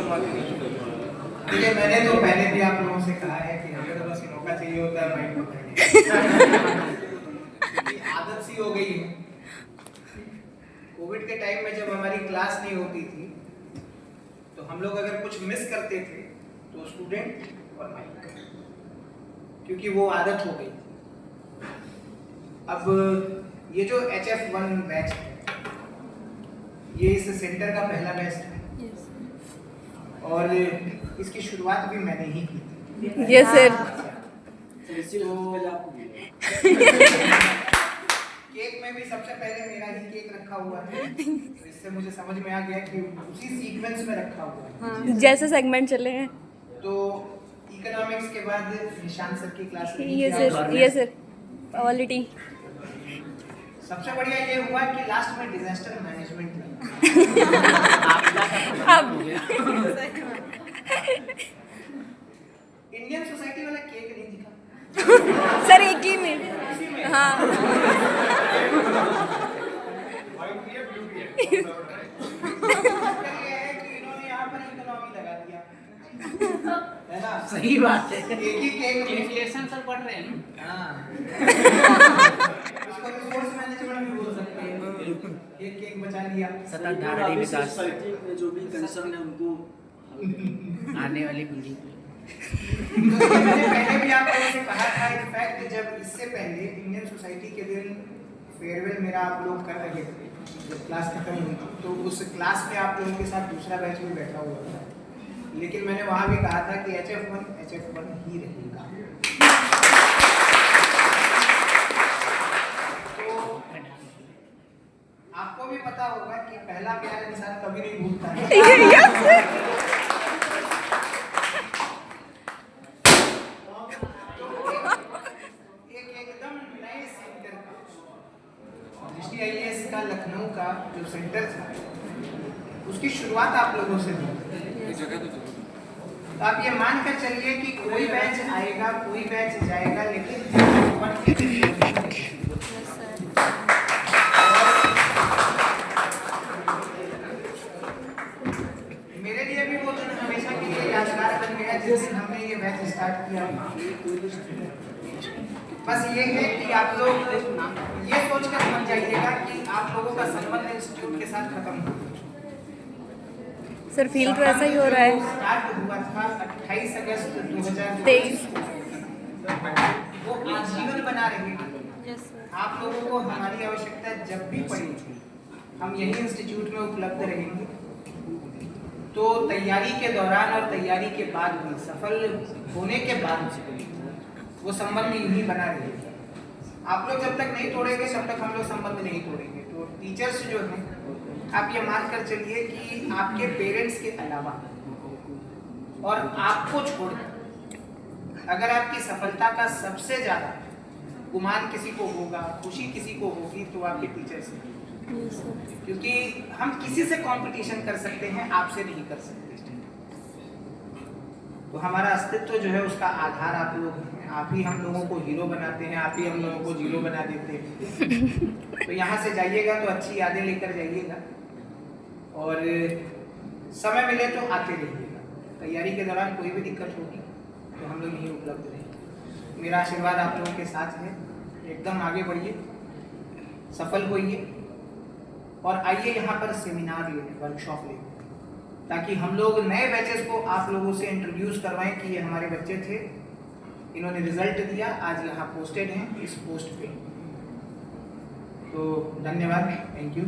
देखिए मैंने तो पहले भी आप लोगों से कहा है कि हमें तो बस मौका चाहिए होता है माइंड पकड़ने का। आदत सी हो गई है। कोविड के टाइम में जब हमारी क्लास नहीं होती थी तो हम लोग अगर कुछ मिस करते थे तो स्टूडेंट और माइक, क्योंकि वो आदत हो गई। अब ये जो HF1 बैच है ये इस सेंटर का पहला बैच है और इसकी शुरुआत भी मैंने ही की थी। Yes sir. केक में भी सबसे पहले मेरा ही केक रखा हुआ है, तो इससे मुझे समझ में आ गया कि उसी सीक्वेंस में रखा हुआ है। हाँ, जैसे सेगमेंट चले हैं। तो इकोनॉमिक्स के बाद निशान सर की क्लास ये सर पॉलिटी। सबसे बढ़िया ये हुआ कि लास्ट में डिजास्टर मैनेजमेंट में इंडियन सोसाइटी वाला केक नहीं दिखा सर एक ही में। हाँ है ना? सही बात है। एक ही केक में इन्फ्लेशन सर बढ़ रहे हैं। हाँ इसको रिसोर्स मैनेजमेंट भी बोल सकते हैं। एक केक बचा लिया। सतत धारणी विकास सोसाइटी में जो भी कंसर्न है उनको आने वाली पीढ़ी को। तो मैंने पहले भी आप लोगों से कहा था, इनफैक्ट जब इससे पहले इंडियन सोसाइटी के दिन फेयरवेल मेरा आप लोग कर रहे थे, जब क्लास खत्म हुई थी तो उस क्लास में आप लोगों के साथ दूसरा बैच भी बैठा हुआ था, लेकिन मैंने वहाँ भी कहा था कि HF1 ही रहेगा। तो आपको भी पता होगा कि पहला प्यार इंसान कभी नहीं भूलता है। एकदम नए सेंटर का दृष्टि IAS का लखनऊ का जो सेंटर था उसकी शुरुआत आप लोगों से हुई। तो आप ये मान कर चलिए कि कोई बैच आएगा कोई बैच जाएगा, लेकिन मेरे लिए भी वो दिन हमेशा के लिए यादगार बन गया जिस दिन हमने ये बैच स्टार्ट किया। बस ये है कि आप लोग ये सोचकर समझ जाइएगा कि आप लोगों का संबंध इंस्टीट्यूट के साथ खत्म हो। सर फील तो ऐसा ही हो रहा है। स्टार्ट हुआ था 28 अगस्त 23। 2023। वो आजीवन बना रहेगा। आप लोगों को हमारी आवश्यकता जब भी पड़ेगी हम यही इंस्टीट्यूट में उपलब्ध रहेंगे। तो तैयारी के दौरान और तैयारी के बाद भी, सफल होने के बाद वो संबंध यूं बना रहेगा। आप लोग जब तक नहीं तोड़ेंगे तब तक हम लोग संबंध नहीं तोड़ेंगे। तो टीचर्स जो हैं आप ये मान कर चलिए कि आपके पेरेंट्स के अलावा और आपको छोड़कर अगर आपकी सफलता का सबसे ज्यादा गुमान किसी को होगा, खुशी किसी को होगी तो आपके टीचर्स हैं। क्योंकि हम किसी से कंपटीशन कर सकते हैं, आपसे नहीं कर सकते। तो हमारा अस्तित्व जो है उसका आधार आप लोग हैं। आप ही हम लोगों को हीरो बनाते हैं, आप ही हम लोगों को जीरो बना देते हैं। तो यहाँ से जाइएगा तो अच्छी यादें लेकर जाइएगा और समय मिले तो आते रहिएगा। तैयारी के दौरान कोई भी दिक्कत होगी तो हम लोग यहीं उपलब्ध रहेंगे। मेरा आशीर्वाद आप लोगों के साथ है। एकदम आगे बढ़िए, सफल होइए और आइए यहाँ पर सेमिनार लेने, वर्कशॉप लेने, ताकि हम लोग नए बैचेस को आप लोगों से इंट्रोड्यूस करवाएं कि ये हमारे बच्चे थे, इन्होंने रिजल्ट दिया, आज यहाँ पोस्टेड हैं इस पोस्ट पे। तो धन्यवाद, थैंक यू।